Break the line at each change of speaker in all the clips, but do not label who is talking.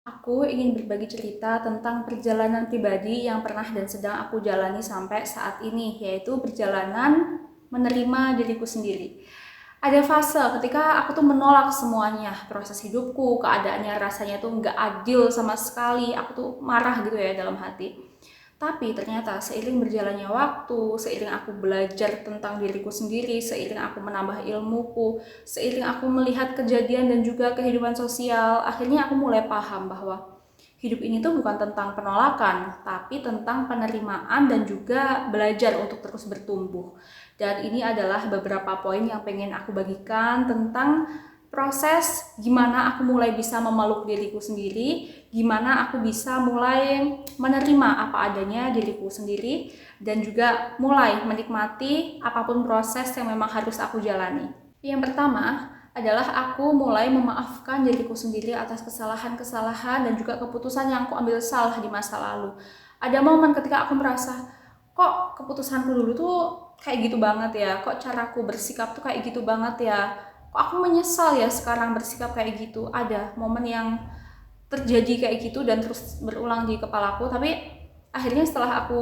Aku ingin berbagi cerita tentang perjalanan pribadi yang pernah dan sedang aku jalani sampai saat ini, yaitu perjalanan menerima diriku sendiri. Ada fase ketika aku tuh menolak semuanya, proses hidupku, keadaannya rasanya tuh nggak adil sama sekali, aku tuh marah gitu ya dalam hati. Tapi ternyata seiring berjalannya waktu, seiring aku belajar tentang diriku sendiri, seiring aku menambah ilmuku, seiring aku melihat kejadian dan juga kehidupan sosial, akhirnya aku mulai paham bahwa hidup ini tuh bukan tentang penolakan, tapi tentang penerimaan dan juga belajar untuk terus bertumbuh. Dan ini adalah beberapa poin yang pengen aku bagikan tentang proses gimana aku mulai bisa memeluk diriku sendiri, gimana aku bisa mulai menerima apa adanya diriku sendiri, dan juga mulai menikmati apapun proses yang memang harus aku jalani. Yang pertama adalah aku mulai memaafkan diriku sendiri atas kesalahan-kesalahan dan juga keputusan yang aku ambil salah di masa lalu. Ada momen ketika aku merasa, kok keputusanku dulu tuh kayak gitu banget ya, kok caraku bersikap tuh kayak gitu banget ya, kok aku menyesal ya sekarang bersikap kayak gitu. Ada momen yang terjadi kayak gitu dan terus berulang di kepalaku, tapi akhirnya setelah aku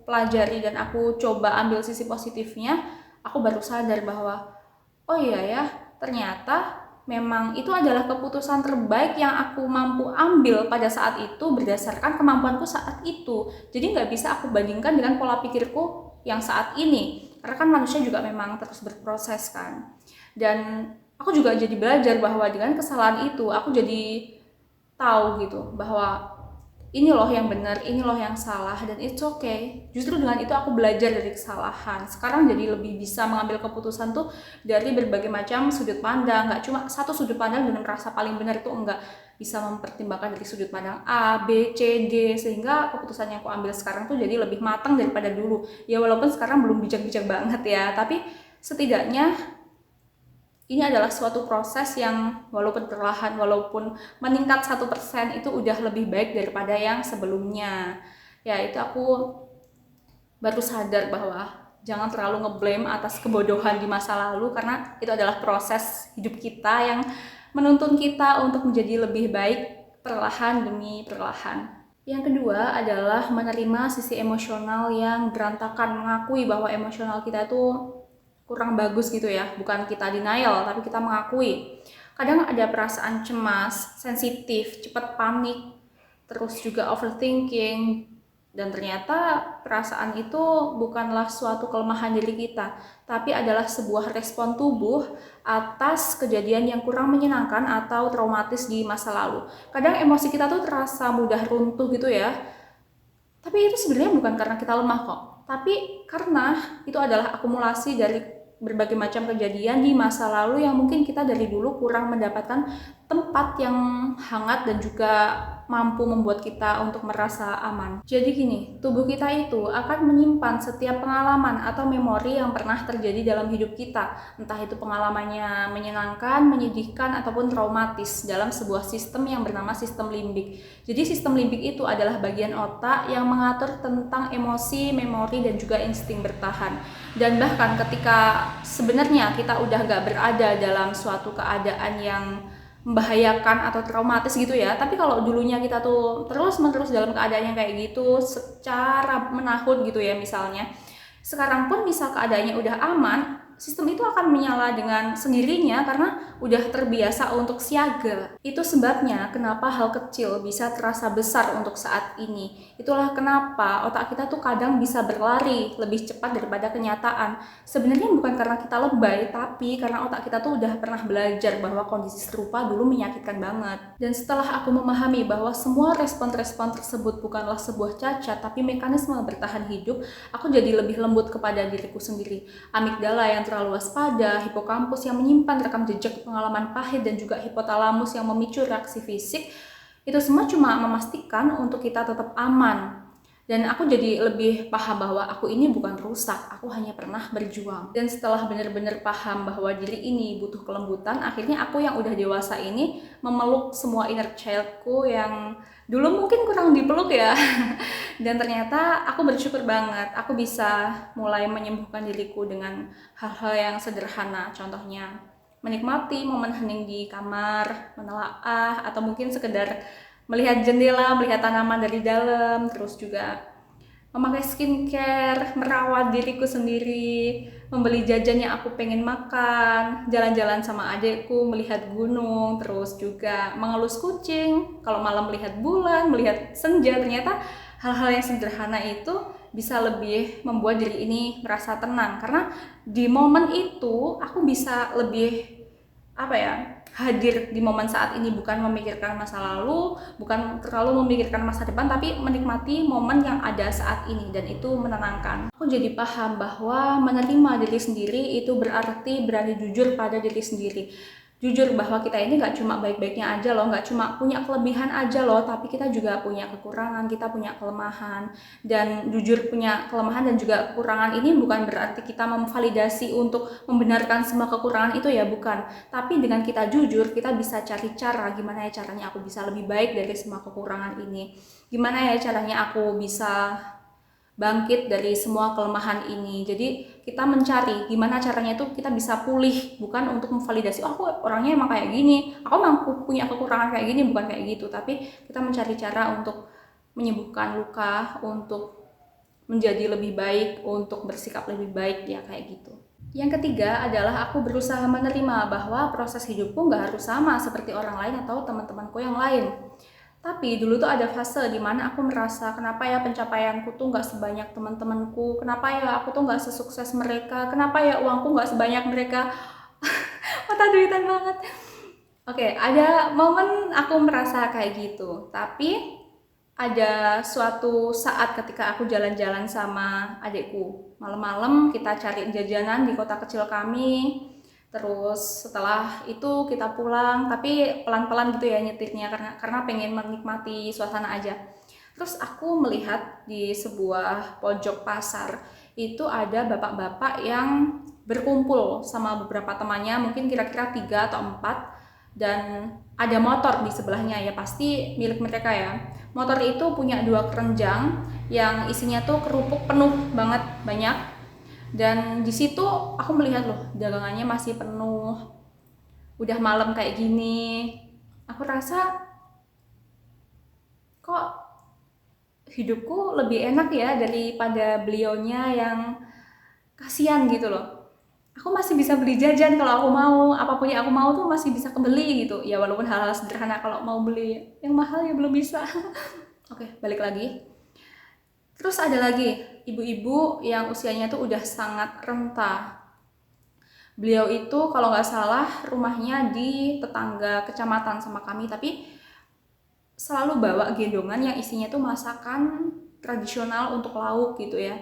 pelajari dan aku coba ambil sisi positifnya, aku baru sadar bahwa oh iya ya, ternyata memang itu adalah keputusan terbaik yang aku mampu ambil pada saat itu berdasarkan kemampuanku saat itu. Jadi nggak bisa aku bandingkan dengan pola pikirku yang saat ini. Karena kan manusia juga memang terus berproses kan. Dan aku juga jadi belajar bahwa dengan kesalahan itu aku jadi tahu gitu bahwa ini loh yang benar, ini loh yang salah, dan it's okay. Justru dengan itu aku belajar dari kesalahan. Sekarang jadi lebih bisa mengambil keputusan tuh dari berbagai macam sudut pandang, nggak cuma satu sudut pandang dengan merasa paling benar itu enggak. Bisa mempertimbangkan dari sudut pandang A, B, C, D, sehingga keputusan yang aku ambil sekarang tuh jadi lebih matang daripada dulu. Ya walaupun sekarang belum bijak-bijak banget ya, tapi setidaknya ini adalah suatu proses yang walaupun perlahan, walaupun meningkat 1% itu udah lebih baik daripada yang sebelumnya. Ya itu aku baru sadar bahwa jangan terlalu ngeblame atas kebodohan di masa lalu, karena itu adalah proses hidup kita yang menuntun kita untuk menjadi lebih baik perlahan demi perlahan. Yang kedua adalah menerima sisi emosional yang berantakan, mengakui bahwa emosional kita itu kurang bagus gitu ya, bukan kita denial tapi kita mengakui. Kadang ada perasaan cemas, sensitif, cepat panik, terus juga overthinking, dan ternyata perasaan itu bukanlah suatu kelemahan diri kita, tapi adalah sebuah respon tubuh atas kejadian yang kurang menyenangkan atau traumatis di masa lalu. Kadang emosi kita tuh terasa mudah runtuh gitu ya, tapi itu sebenarnya bukan karena kita lemah kok, tapi karena itu adalah akumulasi dari berbagai macam kejadian di masa lalu yang mungkin kita dari dulu kurang mendapatkan tempat yang hangat dan juga mampu membuat kita untuk merasa aman. Jadi gini, tubuh kita itu akan menyimpan setiap pengalaman atau memori yang pernah terjadi dalam hidup kita. Entah itu pengalamannya menyenangkan, menyedihkan, ataupun traumatis dalam sebuah sistem yang bernama sistem limbik. Jadi sistem limbik itu adalah bagian otak yang mengatur tentang emosi, memori, dan juga insting bertahan. Dan bahkan ketika sebenarnya kita udah gak berada dalam suatu keadaan yang membahayakan atau traumatis gitu ya, tapi kalau dulunya kita tuh terus-menerus dalam keadaan yang kayak gitu secara menahun gitu ya, misalnya sekarang pun misal keadaannya udah aman, sistem itu akan menyala dengan sendirinya karena udah terbiasa untuk siaga. Itu sebabnya kenapa hal kecil bisa terasa besar untuk saat ini. Itulah kenapa otak kita tuh kadang bisa berlari lebih cepat daripada kenyataan. Sebenarnya bukan karena kita lebay, tapi karena otak kita tuh udah pernah belajar bahwa kondisi serupa dulu menyakitkan banget. Dan setelah aku memahami bahwa semua respon-respon tersebut bukanlah sebuah cacat, tapi mekanisme bertahan hidup, aku jadi lebih lembut kepada diriku sendiri. Amigdala yang terlalu waspada, hipokampus yang menyimpan rekam jejak pengalaman pahit, dan juga hipotalamus yang memicu reaksi fisik, itu semua cuma memastikan untuk kita tetap aman. Dan aku jadi lebih paham bahwa aku ini bukan rusak, aku hanya pernah berjuang. Dan setelah benar-benar paham bahwa diri ini butuh kelembutan, akhirnya aku yang udah dewasa ini memeluk semua inner childku yang dulu mungkin kurang dipeluk ya. Dan ternyata aku bersyukur banget, aku bisa mulai menyembuhkan diriku dengan hal-hal yang sederhana. Contohnya menikmati momen hening di kamar, menelaah, atau mungkin sekedar melihat jendela, melihat tanaman dari dalam, terus juga memakai skincare, merawat diriku sendiri, membeli jajan yang aku pengen makan, jalan-jalan sama adekku, melihat gunung, terus juga mengelus kucing, kalau malam melihat bulan, melihat senja. Ternyata hal-hal yang sederhana itu bisa lebih membuat diri ini merasa tenang, karena di momen itu aku bisa lebih hadir di momen saat ini, bukan memikirkan masa lalu, bukan terlalu memikirkan masa depan, tapi menikmati momen yang ada saat ini, dan itu menenangkan. Aku jadi paham bahwa menerima diri sendiri itu berarti berani jujur pada diri sendiri. Jujur bahwa kita ini gak cuma baik-baiknya aja loh, gak cuma punya kelebihan aja loh, tapi kita juga punya kekurangan, kita punya kelemahan. Dan jujur punya kelemahan dan juga kekurangan ini bukan berarti kita memvalidasi untuk membenarkan semua kekurangan itu, ya bukan. Tapi dengan kita jujur, kita bisa cari cara, gimana ya caranya aku bisa lebih baik dari semua kekurangan ini, gimana ya caranya aku bisa bangkit dari semua kelemahan ini. Jadi kita mencari gimana caranya itu kita bisa pulih, bukan untuk memvalidasi, oh aku orangnya emang kayak gini, aku emang punya kekurangan kayak gini, bukan kayak gitu. Tapi kita mencari cara untuk menyembuhkan luka, untuk menjadi lebih baik, untuk bersikap lebih baik, ya kayak gitu. Yang ketiga adalah aku berusaha menerima bahwa proses hidupku nggak harus sama seperti orang lain atau teman-temanku yang lain. Tapi dulu tuh ada fase dimana aku merasa, kenapa ya pencapaianku tuh nggak sebanyak teman-temanku, kenapa ya aku tuh nggak sesukses mereka, kenapa ya uangku nggak sebanyak mereka. Mata duitan banget. Oke, ada momen aku merasa kayak gitu. Tapi ada suatu saat ketika aku jalan-jalan sama adikku, malam-malam kita cari jajanan di kota kecil kami. Terus setelah itu kita pulang, tapi pelan-pelan gitu ya nyetirnya, karena pengen menikmati suasana aja. Terus aku melihat di sebuah pojok pasar itu ada bapak-bapak yang berkumpul sama beberapa temannya, mungkin kira-kira 3 atau 4, dan ada motor di sebelahnya, ya pasti milik mereka ya. Motor itu punya 2 keranjang yang isinya tuh kerupuk penuh banget, banyak. Dan di situ aku melihat loh, dagangannya masih penuh. Udah malam kayak gini, aku rasa kok hidupku lebih enak ya daripada beliaunya, yang kasihan gitu loh. Aku masih bisa beli jajan kalau aku mau, apapun yang aku mau tuh masih bisa kebeli gitu. Ya walaupun hal-hal sederhana, kalau mau beli yang mahal ya belum bisa. Oke, balik lagi. Terus ada lagi ibu-ibu yang usianya tuh udah sangat renta. Beliau itu kalau nggak salah rumahnya di tetangga kecamatan sama kami, tapi selalu bawa gendongan yang isinya tuh masakan tradisional untuk lauk gitu ya.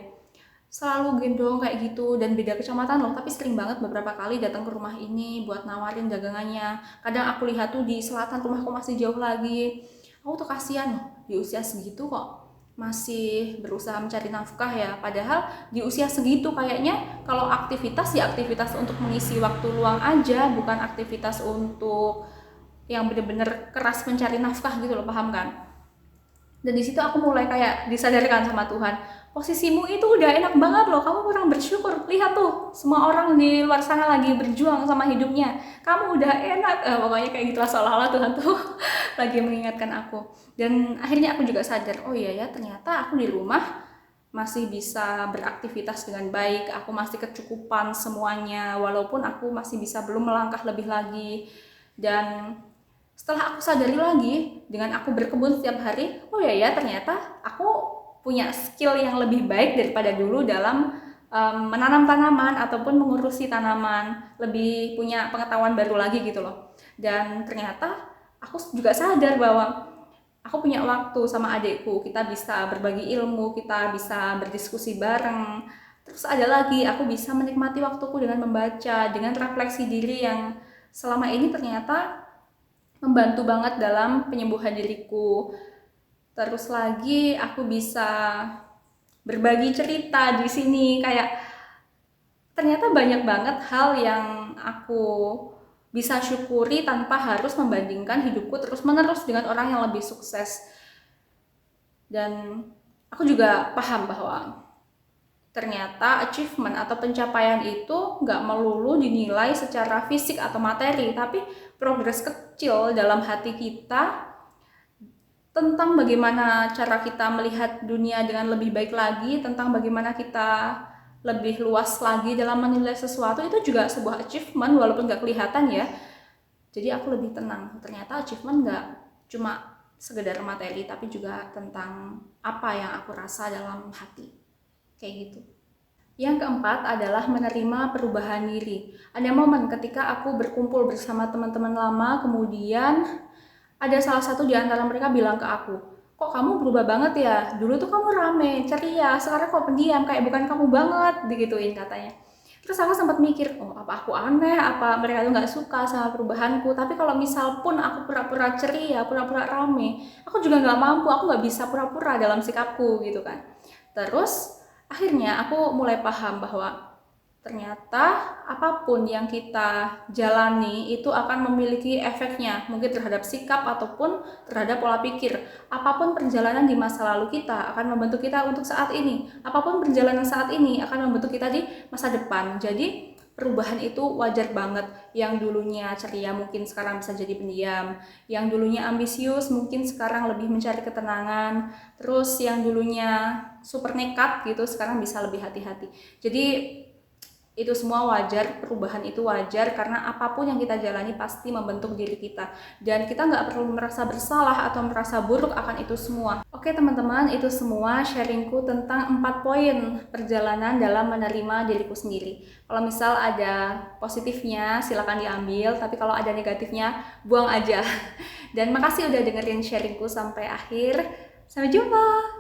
Selalu gendong kayak gitu, dan beda kecamatan loh, tapi sering banget beberapa kali datang ke rumah ini buat nawarin dagangannya. Kadang aku lihat tuh di selatan rumahku masih jauh lagi. Aku tuh kasihan loh, di usia segitu kok masih berusaha mencari nafkah ya. Padahal di usia segitu kayaknya kalau aktivitas ya aktivitas untuk mengisi waktu luang aja, bukan aktivitas untuk yang bener-bener keras mencari nafkah gitu loh, paham kan? Dan di situ aku mulai kayak disadarkan sama Tuhan, posisimu itu udah enak banget loh, kamu kurang bersyukur. Lihat tuh, semua orang di luar sana lagi berjuang sama hidupnya, kamu udah enak. Pokoknya kayak gitulah, seolah-olah Tuhan tuh lagi mengingatkan aku. Dan akhirnya aku juga sadar, oh iya ya, ternyata aku di rumah masih bisa beraktivitas dengan baik, aku masih kecukupan semuanya, walaupun aku masih bisa belum melangkah lebih lagi. Dan setelah aku sadari lagi, dengan aku berkebun setiap hari, oh ya ternyata aku punya skill yang lebih baik daripada dulu dalam menanam tanaman ataupun mengurusi tanaman, lebih punya pengetahuan baru lagi gitu loh. Dan ternyata aku juga sadar bahwa aku punya waktu sama adikku, kita bisa berbagi ilmu, kita bisa berdiskusi bareng. Terus ada lagi, aku bisa menikmati waktuku dengan membaca, dengan refleksi diri yang selama ini ternyata membantu banget dalam penyembuhan diriku. Terus lagi aku bisa berbagi cerita di sini, kayak ternyata banyak banget hal yang aku bisa syukuri tanpa harus membandingkan hidupku terus-menerus dengan orang yang lebih sukses. Dan aku juga paham bahwa ternyata achievement atau pencapaian itu nggak melulu dinilai secara fisik atau materi, tapi progres kecil dalam hati kita tentang bagaimana cara kita melihat dunia dengan lebih baik lagi, tentang bagaimana kita lebih luas lagi dalam menilai sesuatu. Itu juga sebuah achievement walaupun nggak kelihatan ya. Jadi aku lebih tenang, ternyata achievement nggak cuma sekedar materi, tapi juga tentang apa yang aku rasa dalam hati, kayak gitu. Yang keempat adalah menerima perubahan diri. Ada momen ketika aku berkumpul bersama teman-teman lama, kemudian ada salah satu di antara mereka bilang ke aku, kok kamu berubah banget ya? Dulu tuh kamu rame, ceria, sekarang kok pendiam, kayak bukan kamu banget, digituin katanya. Terus aku sempat mikir, oh apa aku aneh, apa mereka tuh nggak suka sama perubahanku. Tapi kalau misal pun aku pura-pura ceria, pura-pura rame, aku juga nggak mampu, aku nggak bisa pura-pura dalam sikapku gitu kan. Terus akhirnya aku mulai paham bahwa ternyata apapun yang kita jalani itu akan memiliki efeknya, mungkin terhadap sikap ataupun terhadap pola pikir. Apapun perjalanan di masa lalu kita akan membentuk kita untuk saat ini. Apapun perjalanan saat ini akan membentuk kita di masa depan. Jadi perubahan itu wajar banget. Yang dulunya ceria mungkin sekarang bisa jadi pendiam. Yang dulunya ambisius mungkin sekarang lebih mencari ketenangan. Terus yang dulunya super nekat gitu sekarang bisa lebih hati-hati. Jadi itu semua wajar, perubahan itu wajar karena apapun yang kita jalani pasti membentuk diri kita dan kita nggak perlu merasa bersalah atau merasa buruk akan itu semua. Oke teman-teman, itu semua sharingku tentang 4 poin perjalanan dalam menerima diriku sendiri. Kalau misal ada positifnya silakan diambil, tapi kalau ada negatifnya buang aja. Dan makasih udah dengerin sharingku sampai akhir. Sampai jumpa.